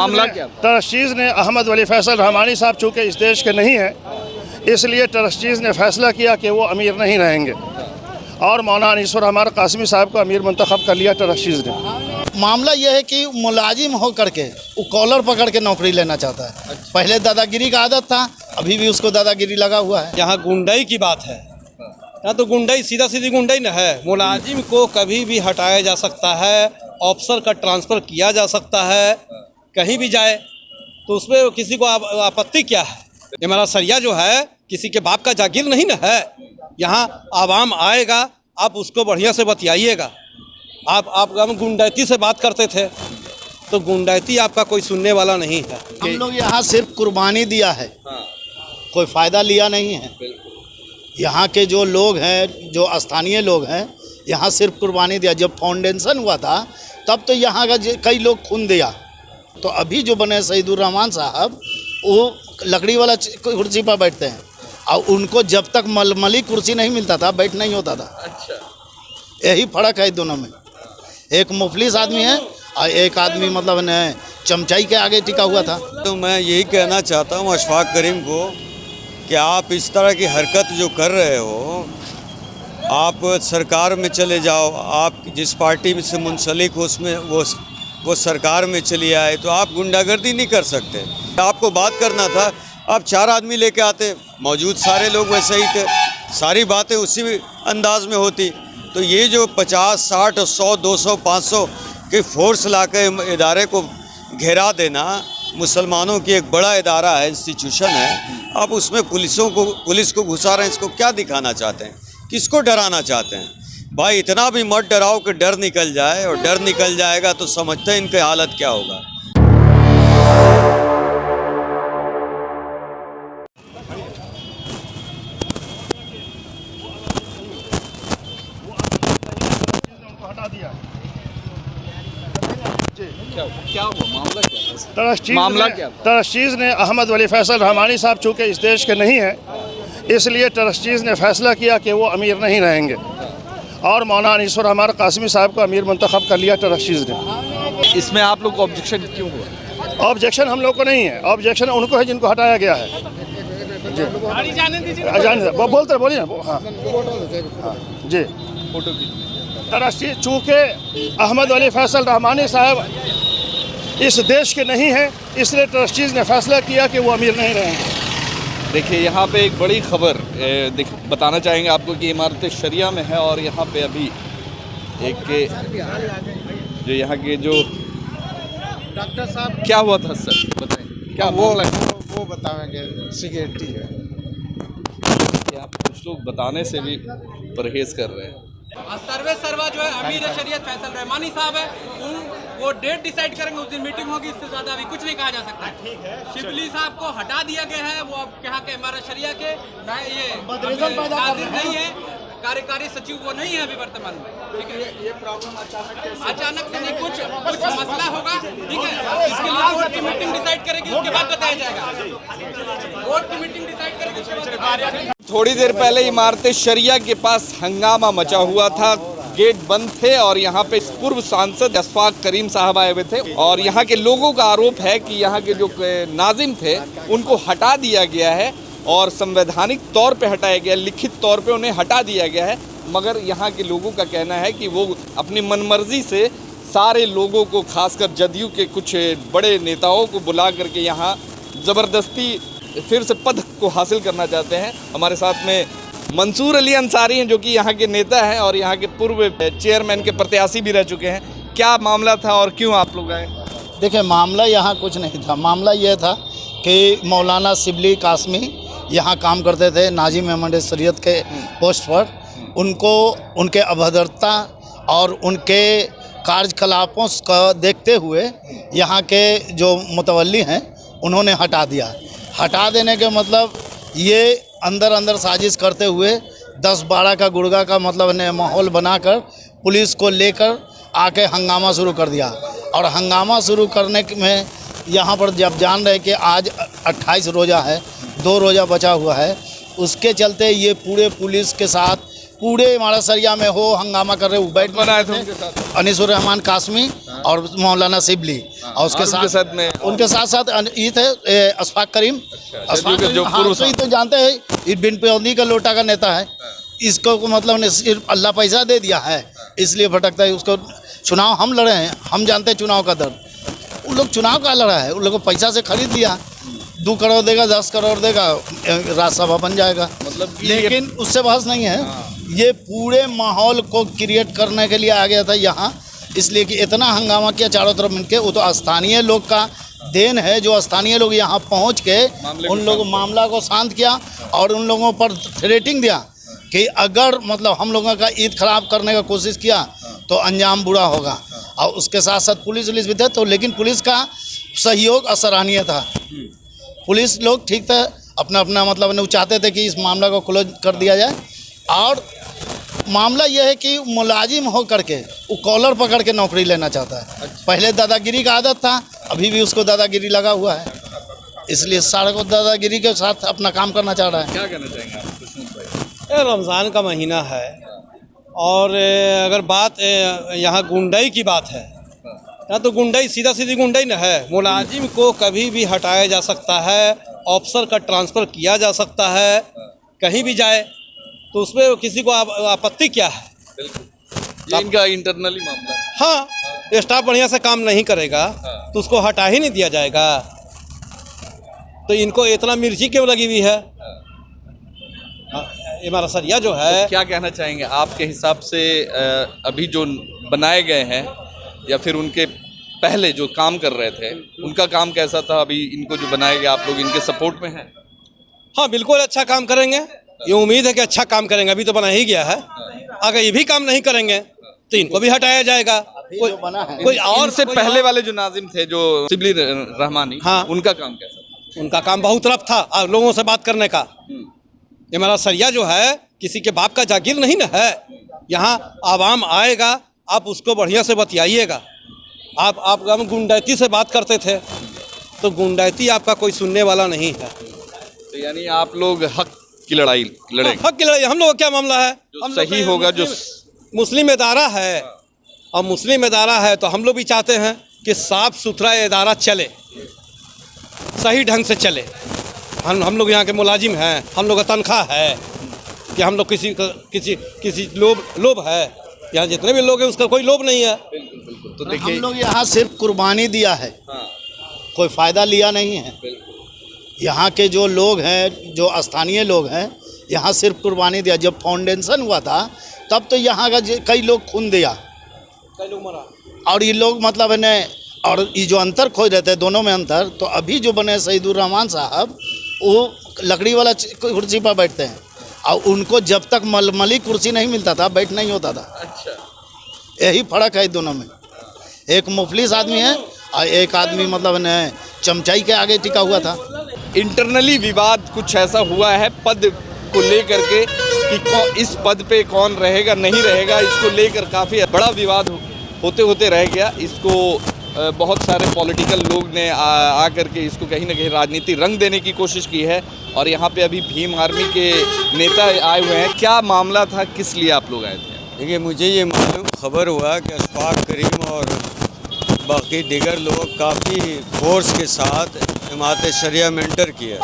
मामला क्या? ट्रस्टीज़ ने अहमद वली फैसल रहमानी साहब चूँकि इस देश के नहीं हैं, इसलिए ट्रस्टीज़ ने फैसला किया कि वो अमीर नहीं रहेंगे और मौलाना अनीसुर रहमान कासमी साहब को अमीर मंतखब कर लिया ट्रस्टीज़ ने। मामला यह है कि मुलाजिम हो करके वो कॉलर पकड़ के नौकरी लेना चाहता है। पहले दादागिरी का आदत था, अभी भी उसको दादागिरी लगा हुआ है। यहाँ गुंडाई की बात है, यहाँ तो गुंडाई सीधा सीधी गुंडाई न है। मुलाजिम को कभी भी हटाया जा सकता है, ऑफिसर का ट्रांसफ़र किया जा सकता है, कहीं भी जाए, तो उसमें किसी को आपत्ति क्या है। ये हमारा सरिया जो है किसी के बाप का जागीर नहीं न है। यहाँ आवाम आएगा, आप उसको बढ़िया से बतियाइएगा। आप हम गुंडैती से बात करते थे, तो गुंडैती आपका कोई सुनने वाला नहीं है। हम लोग यहाँ सिर्फ कुर्बानी दिया है, कोई फ़ायदा लिया नहीं है। यहाँ के जो लोग हैं, जो स्थानीय लोग हैं, यहाँ सिर्फ कुर्बानी दिया। जब फाउंडेशन हुआ था तब तो यहाँ का कई लोग खून दिया। तो अभी जो बने सईदुर रहमान साहब, वो लकड़ी वाला कुर्सी पर बैठते हैं और उनको जब तक मलमली कुर्सी नहीं मिलता था बैठ नहीं होता था। अच्छा, यही फर्क है दोनों में। एक मुफलिस आदमी है और एक आदमी मतलब ने चमचाई के आगे टिका हुआ था। तो मैं यही कहना चाहता हूँ अशफाक करीम को कि आप इस तरह की हरकत जो कर रहे हो, आप सरकार में चले जाओ, आप जिस पार्टी से मुंसलिक हो उसमें वो सरकार में चली आए, तो आप गुंडागर्दी नहीं कर सकते। आपको बात करना था, आप 4 आदमी लेके आते, मौजूद सारे लोग वैसे ही थे, सारी बातें उसी अंदाज में होती। तो ये जो 50, 60, 100, 200, 500 के फोर्स ला के इदारे को घेरा देना, मुसलमानों की एक बड़ा इदारा है, इंस्टीट्यूशन है, आप उसमें पुलिस को घुसा रहे हैं। इसको क्या दिखाना चाहते हैं, किसको डराना चाहते हैं? भाई इतना भी मत डराओ कि डर निकल जाए, और डर निकल जाएगा तो समझते हैं इनकी हालत क्या होगा। क्या हुआ? मामला क्या? ट्रस्टीज़ ने अहमद वली फैसल रहमानी साहब चूँकि इस देश के नहीं हैं, इसलिए ट्रस्टीज़ ने फैसला किया कि वो अमीर नहीं रहेंगे और मौलाना अनीसुर रहमान कासमी साहब को अमीर मंतखब कर लिया ट्रस्टीज़ ने। इसमें आप लोग को ऑब्जेक्शन क्यों हुआ? ऑब्जेक्शन हम लोग को नहीं है, ऑब्जेक्शन उनको है जिनको हटाया गया है। जी वो बोलते बोलिए ना। हाँ जी, ट्रस्टी चूँकि अहमद वली फैसल रहमानी साहब इस देश के नहीं हैं, इसलिए ट्रस्टीज़ ने फैसला किया कि वो अमीर नहीं रहेंगे। देखिए, यहाँ पे एक बड़ी खबर बताना चाहेंगे आपको कि इमारत शरिया में है, और यहाँ पे अभी एक जो यहाँ के जो डॉक्टर साहब, क्या हुआ था सर, बताएं क्या मामला है? वो बताएंगे। सिक्योरिटी है कि आप कुछ लोग बताने से भी परहेज कर रहे हैं। सर्वे सर्वा जो है अमीर शरीयत फैसल रहमानी साहब है, वो डेट डिसाइड करेंगे, उस दिन मीटिंग होगी। इससे ज्यादा अभी कुछ नहीं कहा जा सकता। शिबली साहब को हटा दिया गया है, वो अब यहाँ के इमारत शरिया के ये नाज़िर नहीं है, कार्यकारी सचिव वो नहीं है अभी वर्तमान में। ठीक है, ये प्रॉब्लम अचानक से नहीं, कुछ मसला होगा, ठीक है, इसके लिए बोर्ड की मीटिंग डिसाइड करेगी, उसके बाद बताया जाएगा। बोर्ड की मीटिंग डिसाइड करेगी, उसके बाद। थोड़ी देर पहले इमारत शरिया के पास हंगामा मचा हुआ था, गेट बंद थे और यहाँ पे पूर्व सांसद अशफाक करीम साहब आए हुए थे, और यहाँ के लोगों का आरोप है कि यहाँ के जो नाजिम थे उनको हटा दिया गया है, और संवैधानिक तौर पे हटाया गया, लिखित तौर पे उन्हें हटा दिया गया है। मगर यहाँ के लोगों का कहना है कि वो अपनी मनमर्जी से सारे लोगों को, खासकर जदयू के कुछ बड़े नेताओं को बुला करके यहाँ ज़बरदस्ती फिर से पद को हासिल करना चाहते हैं। हमारे साथ में मंसूर अली अंसारी हैं, जो कि यहाँ के नेता हैं और यहाँ के पूर्व चेयरमैन के प्रत्याशी भी रह चुके हैं। क्या मामला था और क्यों आप लोग आए? देखिए, मामला यहाँ कुछ नहीं था। मामला ये था कि मौलाना शिबली कासमी यहाँ काम करते थे नाजिम अहमद शरीयत के पोस्ट पर। उनको उनके अभद्रता और उनके कार्यकलापों को देखते हुए यहाँ के जो मुतवल्ली हैं उन्होंने हटा दिया। हटा देने के मतलब ये अंदर अंदर साजिश करते हुए 10-12 का गुर्गा का मतलब ने माहौल बनाकर पुलिस को लेकर आके हंगामा शुरू कर दिया। और हंगामा शुरू करने में यहाँ पर जब जान रहे कि आज 28 रोज़ा है, 2 रोज़ा बचा हुआ है, उसके चलते ये पूरे पुलिस के साथ पूरे इमारत शरिया में हो हंगामा कर रहे। बैठ बनाए थे अनीसुर रहमान कासमी और मौलाना सिबली और उसके साथ में उनके साथ साथ ये थे अशफाक करीम। अशफाक जो करीम, हाँ, पूर्व तो ये तो जानते हैं ये बिन पौंदी का लोटा का नेता है। इसको मतलब ने सिर्फ अल्लाह पैसा दे दिया है इसलिए भटकता है। उसको चुनाव हम लड़े हैं, हम जानते हैं चुनाव का दर्द। उन लोग चुनाव का लड़ा है, उन लोगों को पैसा से खरीद लिया। 2 करोड़ देगा, 10 करोड़ देगा, राज्यसभा बन जाएगा। मतलब लेकिन उससे बहस नहीं है। ये पूरे माहौल को क्रिएट करने के लिए आ गया था यहाँ, इसलिए कि इतना हंगामा किया चारों तरफ मिलके। वो तो स्थानीय लोग का देन है, जो स्थानीय लोग यहाँ पहुँच के उन लोगों मामला को शांत किया और उन लोगों पर थ्रेटिंग दिया कि अगर मतलब हम लोगों का ईद खराब करने का कोशिश किया तो अंजाम बुरा होगा। और उसके साथ साथ पुलिस भी थे, तो लेकिन पुलिस का सहयोग असराहनीय था। पुलिस लोग ठीक था, अपना अपना मतलब वो चाहते थे कि इस मामला को क्लोज कर दिया जाए। और मामला यह है कि मुलाजिम हो करके वो कॉलर पकड़ के नौकरी लेना चाहता है। पहले दादागिरी का आदत था, अभी भी उसको दादागिरी लगा हुआ है, इसलिए सारे को दादागिरी के साथ अपना काम करना चाह रहा है। क्या कहना चाहेंगे आप कृष्ण भाई? रमज़ान का महीना है और अगर बात यहाँ गुंडाई की बात है, यहाँ तो गुंडाई सीधा सीधी गुंडाई न है। मुलाजिम को कभी भी हटाया जा सकता है, ऑफिसर का ट्रांसफ़र किया जा सकता है, कहीं भी जाए, तो उसमें किसी को आपत्ति क्या है? बिल्कुल, ये इनका इंटरनली मामला है। हाँ, स्टाफ बढ़िया से काम नहीं करेगा तो उसको हटा ही नहीं दिया जाएगा। तो इनको इतना मिर्ची क्यों लगी हुई है? हमारा सरिया जो है, तो क्या कहना चाहेंगे आपके हिसाब से अभी जो बनाए गए हैं या फिर उनके पहले जो काम कर रहे थे उनका काम कैसा था? अभी इनको जो बनाए गए, आप लोग इनके सपोर्ट में हैं? हाँ बिल्कुल अच्छा काम करेंगे, ये उम्मीद है कि अच्छा काम करेंगे। अभी तो बना ही गया है, अगर ये भी काम नहीं करेंगे तो इनको भी हटाया जाएगा। कोई और इनसे पहले वाले जो नाजिम थे, जो सिबली रहमानी, हाँ, उनका काम कैसा था? उनका काम बहुत रफ था लोगों से बात करने का। ये हमारा सरिया जो है किसी के बाप का जागीर नहीं ना है। यहाँ आवाम आएगा, आप उसको बढ़िया से बतियाइएगा। आप हम गुंडैती से बात करते थे, तो गुंडैती आपका कोई सुनने वाला नहीं है। तो यानी आप लोग हक की लड़ाई लड़ेंगे? हक की लड़ाई हम लोग क्या मामला है, जो सही होगा, जो मुस्लिम इदारा है, और मुस्लिम इदारा है तो हम लोग भी चाहते हैं कि साफ़ सुथरा इदारा चले, सही ढंग से चले। हम लोग यहाँ के मुलाजिम हैं, हम लोग का तनख्वाह है कि हम लोग किसी लोभ है। यहाँ जितने भी लोग हैं उसका कोई लोभ नहीं है। तो देखिए, हम लोग यहाँ सिर्फ कुर्बानी दिया है, कोई फ़ायदा लिया नहीं है। यहाँ के जो लोग हैं, जो स्थानीय लोग हैं, यहाँ सिर्फ कुर्बानी दिया। जब फाउंडेशन हुआ था तब तो यहाँ का कई लोग खून दिया, कई लोग मरा, और ये लोग मतलब इन्हें, और ये जो अंतर खोज रहते हैं दोनों में अंतर, तो अभी जो बने शहीदुर रहमान साहब, वो लकड़ी वाला कुर्सी पर बैठते हैं, और उनको जब तक मलमली कुर्सी नहीं मिलता था बैठ नहीं होता था। अच्छा, यही फर्क है दोनों में। एक मुफलिस आदमी है और एक आदमी मतलब इन्हें चमचाई के आगे टिका हुआ था। इंटरनली विवाद कुछ ऐसा हुआ है पद को लेकर के कि इस पद पे कौन रहेगा नहीं रहेगा, इसको लेकर काफ़ी बड़ा विवाद होते होते रह गया। इसको बहुत सारे पॉलिटिकल लोग ने आकर के इसको कहीं ना कहीं राजनीति रंग देने की कोशिश की है। और यहाँ पे अभी भीम आर्मी के नेता आए हुए हैं। क्या मामला था, किस लिए आप लोग आए थे? देखिए, मुझे ये मालूम खबर हुआ कि अशफाक करीम और बाकी दीगर लोग काफ़ी फोर्स के साथ जमात शरिया में एंटर किया।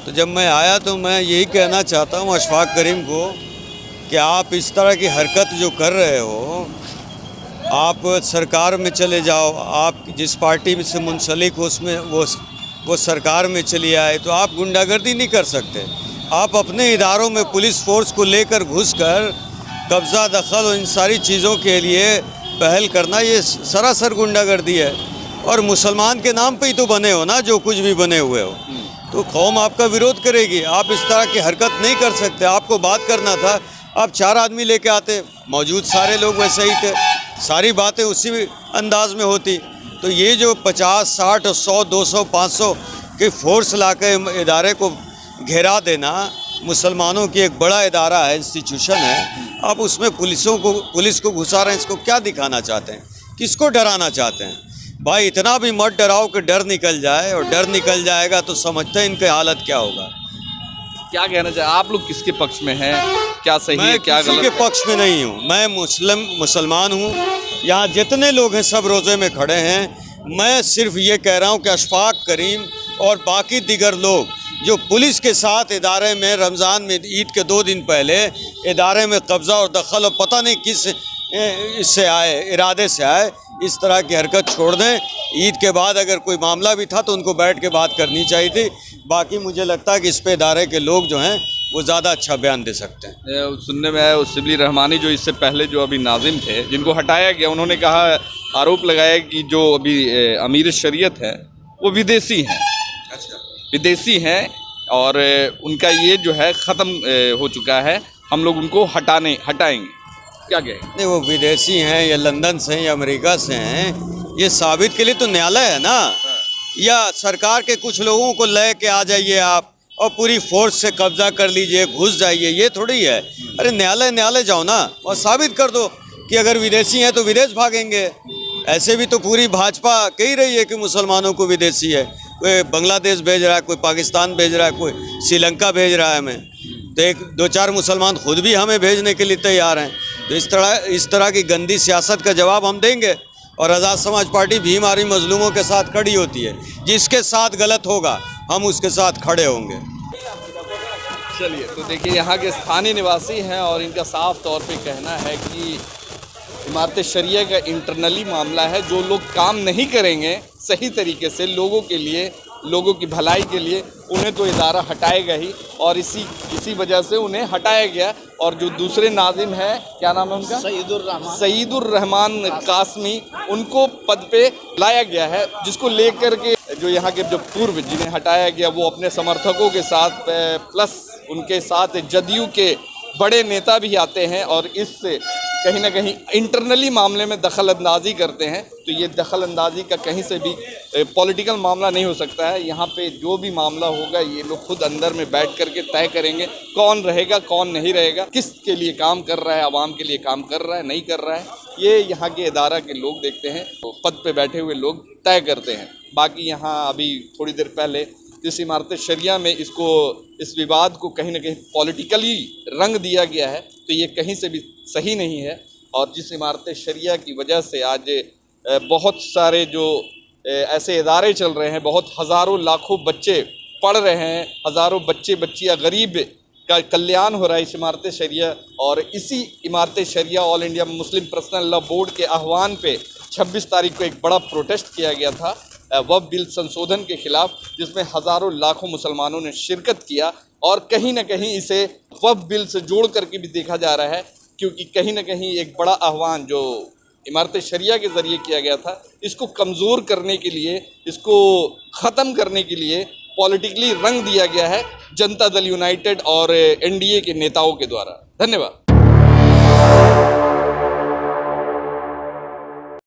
तो जब मैं आया तो मैं यही कहना चाहता हूँ अशफाक करीम को कि आप इस तरह की हरकत जो कर रहे हो, आप सरकार में चले जाओ, आप जिस पार्टी से मुंसलिक हो उसमें वो सरकार में चली आए, तो आप गुंडागर्दी नहीं कर सकते। आप अपने इदारों में पुलिस फोर्स को लेकर घुसकर कब्ज़ा दखल और इन सारी चीज़ों के लिए पहल करना, ये सरासर गुंडागर्दी है। और मुसलमान के नाम पे ही तो बने हो ना, जो कुछ भी बने हुए हो, तो कौम आपका विरोध करेगी। आप इस तरह की हरकत नहीं कर सकते। आपको बात करना था, आप 4 आदमी लेके आते, मौजूद सारे लोग वैसे ही थे, सारी बातें उसी अंदाज में होती। तो ये जो 50, 60, 100, 200, 500 के फोर्स लाके इदारे को घेरा देना, मुसलमानों की एक बड़ा इदारा है, इंस्टीट्यूशन है, आप उसमें पुलिस को घुसा रहे हैं। इसको क्या दिखाना चाहते हैं, किसको डराना चाहते हैं? भाई इतना भी मत डराओ कि डर निकल जाए, और डर निकल जाएगा तो समझते हैं इनकी हालत क्या होगा। क्या कहना चाहिए आप लोग, किसके पक्ष में हैं? क्या सही है मैं क्या किसी गलत के है? पक्ष में नहीं हूँ। मैं मुसलमान हूँ। यहाँ जितने लोग हैं सब रोज़े में खड़े हैं। मैं सिर्फ ये कह रहा हूँ कि अशफाक करीम और बाकी दीगर लोग जो पुलिस के साथ इदारे में रमज़ान में ईद के 2 दिन पहले इदारे में कब्ज़ा और दखल और पता नहीं किस इससे आए इरादे से आए, इस तरह की हरकत छोड़ दें। ईद के बाद अगर कोई मामला भी था तो उनको बैठ के बात करनी चाहिए थी। बाकी मुझे लगता है कि इस पे इदारे के लोग जो हैं वो ज़्यादा अच्छा बयान दे सकते हैं। सुनने में आया शिबली रहमानी जो इससे पहले जो अभी नाजिम थे जिनको हटाया गया, उन्होंने कहा, आरोप लगाया कि जो अभी अमीर शरीयत है वो विदेशी हैं। अच्छा, विदेशी हैं और उनका ये जो है ख़त्म हो चुका है, हम लोग उनको हटाएंगे। क्या कहें? नहीं, वो विदेशी हैं या लंदन से हैं या अमेरिका से हैं, ये साबित के लिए तो न्यायालय है ना। या सरकार के कुछ लोगों को ले के आ जाइए आप और पूरी फोर्स से कब्जा कर लीजिए, घुस जाइए, ये थोड़ी है। अरे न्यायालय जाओ ना और साबित कर दो कि अगर विदेशी हैं तो विदेश भागेंगे। ऐसे भी तो पूरी भाजपा कह रही है कि मुसलमानों को विदेशी है, कोई बांग्लादेश भेज रहा है, कोई पाकिस्तान भेज रहा है, कोई श्रीलंका भेज रहा है हमें, तो 1-2-4 मुसलमान खुद भी हमें भेजने के लिए तैयार हैं। तो इस तरह की गंदी सियासत का जवाब हम देंगे। और आज़ाद समाज पार्टी भीम आर्मी मजलूमों के साथ खड़ी होती है। जिसके साथ गलत होगा हम उसके साथ खड़े होंगे। चलिए, तो देखिए यहाँ के स्थानीय निवासी हैं और इनका साफ तौर पे कहना है कि इमारत शरिया का इंटरनली मामला है। जो लोग काम नहीं करेंगे सही तरीके से लोगों के लिए, लोगों की भलाई के लिए, उन्हें तो इदारा हटाएगा ही, और इसी वजह से उन्हें हटाया गया। और जो दूसरे नाजिम हैं, क्या नाम है उनका? सईदुर रहमान कासमी, उनको पद पे लाया गया है, जिसको लेकर के जो यहाँ के जो पूर्व जिन्हें हटाया गया वो अपने समर्थकों के साथ प्लस उनके साथ जदयू के बड़े नेता भी आते हैं और इससे कहीं ना कहीं इंटरनली मामले में दखल अंदाजी करते हैं। तो ये दखल अंदाजी का कहीं से भी पॉलिटिकल मामला नहीं हो सकता है। यहाँ पे जो भी मामला होगा ये लोग खुद अंदर में बैठ करके तय करेंगे, कौन रहेगा कौन नहीं रहेगा, किस के लिए काम कर रहा है, आवाम के लिए काम कर रहा है नहीं कर रहा है, ये यहाँ के इदारा के लोग देखते हैं, तो पद पे बैठे हुए लोग तय करते हैं। बाकी यहाँ अभी थोड़ी देर पहले जिस इमारत शरिया में इस विवाद को कहीं ना कहीं पॉलिटिकली रंग दिया गया है, तो ये कहीं से भी सही नहीं है। और जिस इमारत शरिया की वजह से आज बहुत सारे जो ऐसे इदारे चल रहे हैं, बहुत हज़ारों लाखों बच्चे पढ़ रहे हैं, हज़ारों बच्चे बच्चियाँ गरीब का कल्याण हो रहा है इस इमारत शरिया। और इसी Imarat Shariah All India Muslim Personal Law Board के आह्वान पे 26 तारीख को एक बड़ा प्रोटेस्ट किया गया था वक्फ बिल संशोधन के खिलाफ, जिसमें हज़ारों लाखों मुसलमानों ने शिरकत किया। और कहीं ना कहीं इसे वक्फ बिल से जोड़ करके भी देखा जा रहा है, क्योंकि कहीं ना कहीं एक बड़ा आह्वान जो इमारत शरिया के ज़रिए किया गया था, इसको कमज़ोर करने के लिए, इसको ख़त्म करने के लिए पॉलिटिकली रंग दिया गया है जनता दल यूनाइटेड और एनडीए के नेताओं के द्वारा। धन्यवाद।